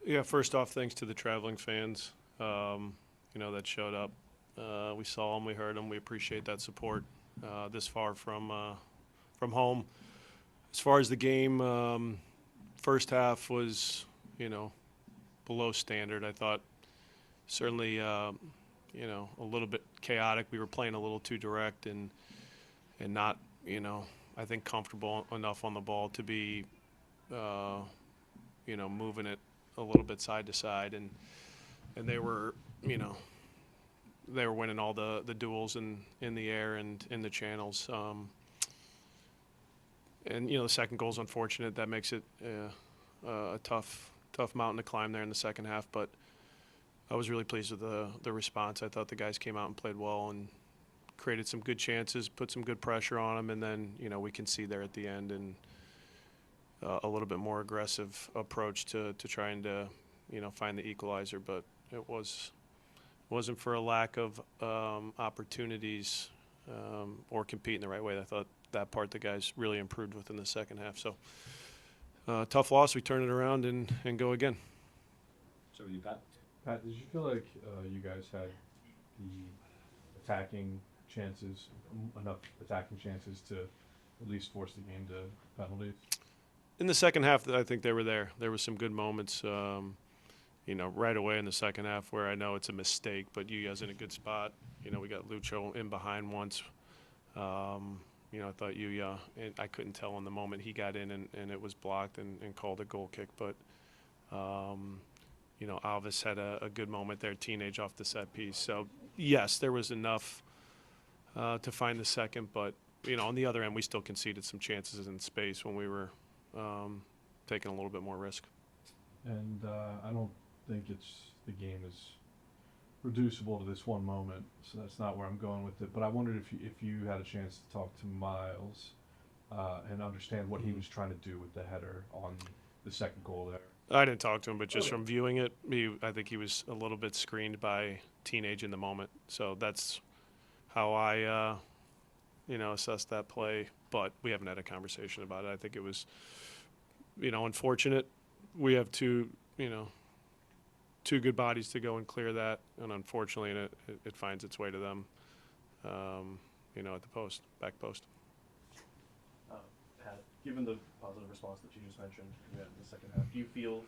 Yeah, first off, thanks to the traveling fans, that showed up. We saw them, we heard them. We appreciate that support this far from home. As far as the game, first half was, below standard. I thought certainly, a little bit chaotic. We were playing a little too direct and not, I think comfortable enough on the ball to be, moving it a little bit side to side, and they were, they were winning all the duels in the air and in the channels. And the second goal is unfortunate. That makes it a tough mountain to climb there in the second half. But I was really pleased with the response. I thought the guys came out and played well and created some good chances, put some good pressure on them, and then we can see there at the end and a little bit more aggressive approach to trying to find the equalizer. But it wasn't for a lack of opportunities or competing the right way. I thought that part the guys really improved within the second half. So tough loss. We turn it around and go again. So you, Pat? Pat, did you feel like you guys had the attacking chances, enough attacking chances to at least force the game to penalties? In the second half, I think they were there. There were some good moments, right away in the second half where I know it's a mistake, but you guys in a good spot. We got Lucho in behind once. I thought and I couldn't tell in the moment he got in and it was blocked and called a goal kick. But, Alvis had a good moment there, teenage off the set piece. So, yes, there was enough to find the second. But, on the other end, we still conceded some chances in space when we were taking a little bit more risk. And I don't think the game is reducible to this one moment, so that's not where I'm going with it. But I wondered if you had a chance to talk to Miles and understand what he was trying to do with the header on the second goal there. I didn't talk to him, but just from viewing it, I think he was a little bit screened by teenage in the moment. So that's how I, assessed that play. But we haven't had a conversation about it. I think it was, unfortunate. We have two good bodies to go and clear that, and unfortunately, it finds its way to them, at the back post. Pat, given the positive response that you just mentioned in the second half, do you feel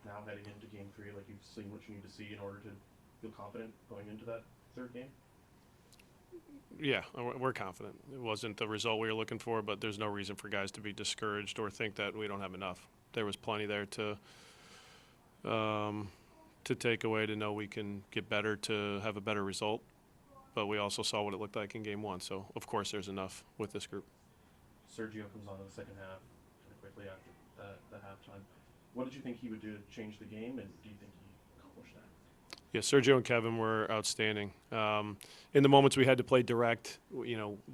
now heading into Game 3 like you've seen what you need to see in order to feel confident going into that third game? Yeah, we're confident. It wasn't the result we were looking for, but there's no reason for guys to be discouraged or think that we don't have enough. There was plenty there to take away, to know we can get better, to have a better result. But we also saw what it looked like in Game 1. So, of course, there's enough with this group. Sergio comes on in the second half pretty quickly after the halftime. What did you think he would do to change the game, and do you think he accomplished that? Yeah, Sergio and Kevin were outstanding. In the moments we had to play direct,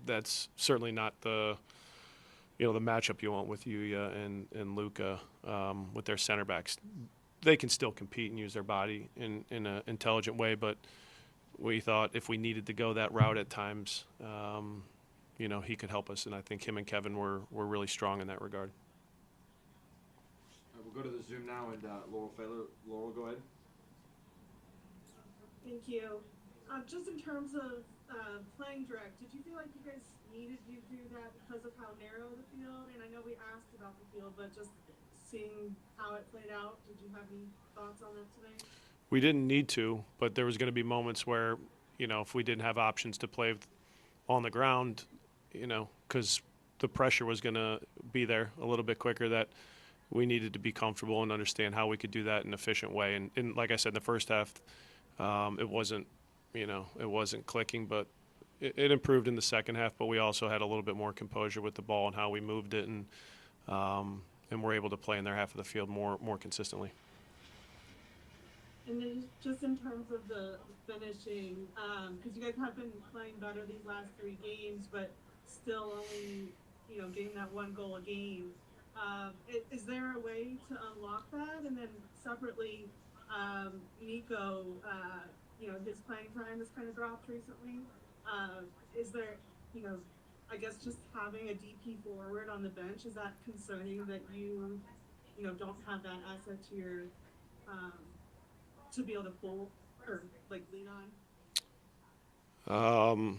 that's certainly not the matchup you want with Yuya and Luca with their center backs. They can still compete and use their body in an intelligent way, but we thought if we needed to go that route at times, he could help us, and I think him and Kevin were really strong in that regard. All right, we'll go to the Zoom now, and Laurel Failer. Laurel, go ahead. Thank you. Just in terms of playing direct, did you feel like you guys needed to do that because of how narrow the field? And I know we asked about the field, but just seeing how it played out, did you have any thoughts on that today? We didn't need to, but there was going to be moments where, if we didn't have options to play on the ground, because the pressure was going to be there a little bit quicker, that we needed to be comfortable and understand how we could do that in an efficient way. And like I said, in the first half, it wasn't clicking, but it improved in the second half. But we also had a little bit more composure with the ball and how we moved it, and we're able to play in their half of the field more consistently. And then just in terms of the finishing, because you guys have been playing better these last 3 games, but still only, getting that 1 goal a game. Is there a way to unlock that? And then separately, Nico, his playing time has kind of dropped recently. Is there, I guess just having a DP forward on the bench, is that concerning that you don't have that asset to to be able to pull or like lean on?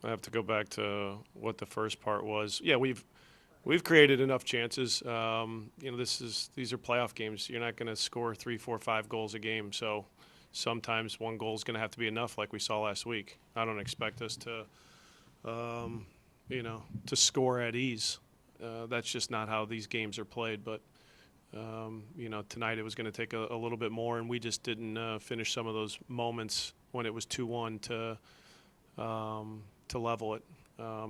I have to go back to what the first part was. Yeah, we've created enough chances. These are playoff games. You're not going to score 3, 4, 5 goals a game. So sometimes one goal is going to have to be enough, like we saw last week. I don't expect us to, to score at ease. That's just not how these games are played. But tonight it was going to take a little bit more, and we just didn't finish some of those moments when it was 2-1 to level it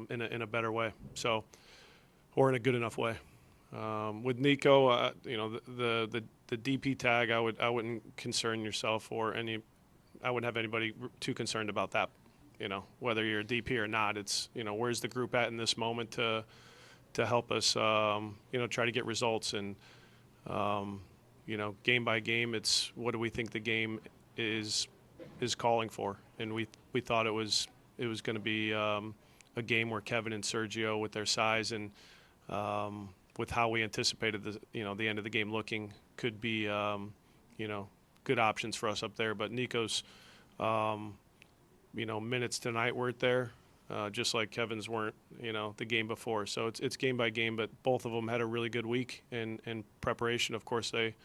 in a better way. So, or in a good enough way. With Nico, the DP tag, I wouldn't concern yourself or I wouldn't have anybody too concerned about that. Whether you're a DP or not, it's where's the group at in this moment to help us try to get results and game by game, it's what do we think the game is calling for, and we thought it was going to be a game where Kevin and Sergio, with their size and with how we anticipated the end of the game looking, could be good options for us up there. But Nico's minutes tonight weren't there, just like Kevin's weren't the game before. So it's game by game, but both of them had a really good week in preparation. Of course they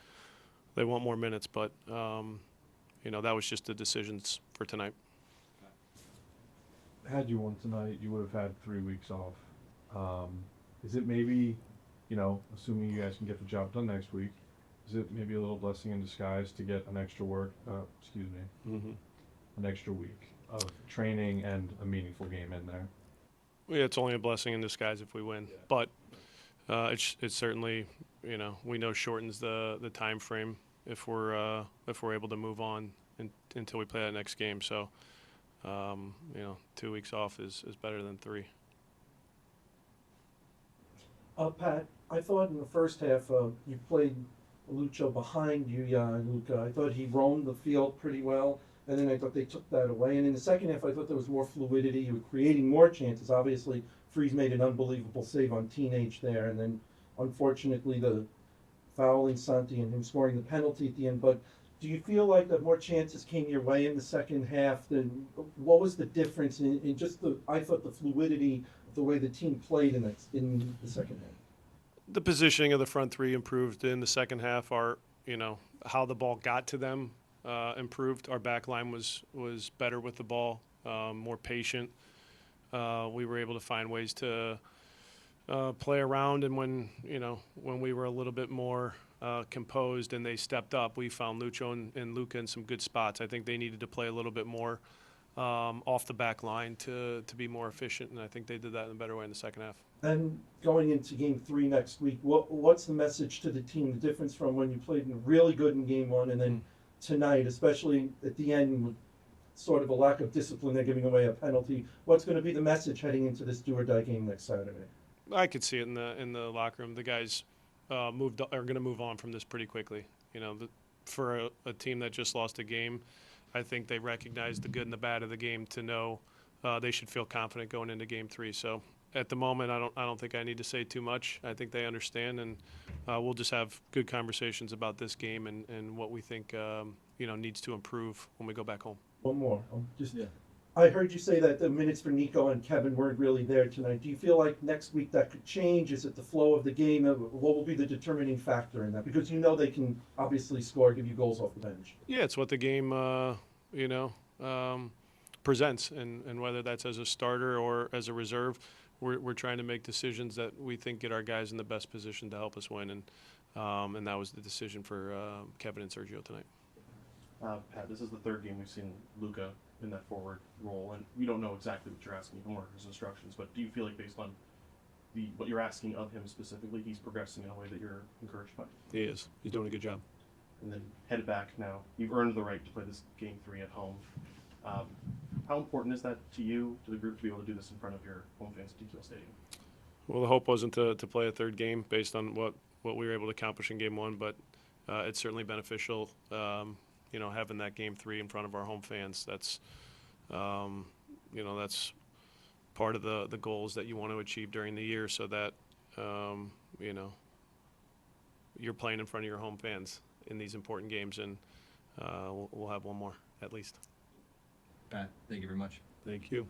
want more minutes, but that was just the decisions for tonight. Had you won tonight, you would have had 3 weeks off. Is it maybe, assuming you guys can get the job done next week, is it maybe a little blessing in disguise to get an extra an extra week of training and a meaningful game in there? Yeah, it's only a blessing in disguise if we win, but it's certainly we know shortens the time frame if we're able to move on until we play that next game. So 2 weeks off is better than 3. Pat, I thought in the first half you played Lucho behind Yuya and Luca. I thought he roamed the field pretty well, and then I thought they took that away. And in the second half, I thought there was more fluidity. You were creating more chances. Obviously, Freeze made an unbelievable save on Teenage there, and then unfortunately the fouling Santi and him scoring the penalty at the end. But do you feel like that more chances came your way in the second half? Then what was the difference in just I thought the fluidity of the way the team played in the second half? The positioning of the front three improved in the second half. How the ball got to them improved. Our back line was better with the ball, more patient. We were able to find ways to play around, and when we were a little bit more composed and they stepped up, we found Lucho and Luca in some good spots. I think they needed to play a little bit more off the back line to be more efficient, and I think they did that in a better way in the second half. And going into Game 3 next week, what's the message to the team? The difference from when you played really good in Game 1 and then tonight, especially at the end, with sort of a lack of discipline, they're giving away a penalty. What's going to be the message heading into this do-or-die game next Saturday? I could see it in the locker room. The guys are going to move on from this pretty quickly. For a team that just lost a game, I think they recognize the good and the bad of the game to know they should feel confident going into Game 3. So at the moment, I don't think I need to say too much. I think they understand, and we'll just have good conversations about this game and what we think needs to improve when we go back home. One more. I heard you say that the minutes for Nico and Kevin weren't really there tonight. Do you feel like next week that could change? Is it the flow of the game? What will be the determining factor in that? Because they can obviously score, give you goals off the bench. Yeah, it's what the game presents, and whether that's as a starter or as a reserve, we're trying to make decisions that we think get our guys in the best position to help us win, and that was the decision for Kevin and Sergio tonight. Pat, this is the third game we've seen Luca in that forward role, and we don't know exactly what you're asking him or his instructions, but do you feel like based on what you're asking of him specifically, he's progressing in a way that you're encouraged by? He is. He's doing a good job. And then headed back now, you've earned the right to play this Game 3 at home. How important is that to you, to the group, to be able to do this in front of your home fans at TQL Stadium? Well, the hope wasn't to play a third game based on what we were able to accomplish in Game 1, but it's certainly beneficial, having that Game 3 in front of our home fans. That's, that's part of the goals that you want to achieve during the year, so that, you're playing in front of your home fans. in these important games, and we'll have one more at least. Pat, thank you very much. Thank you.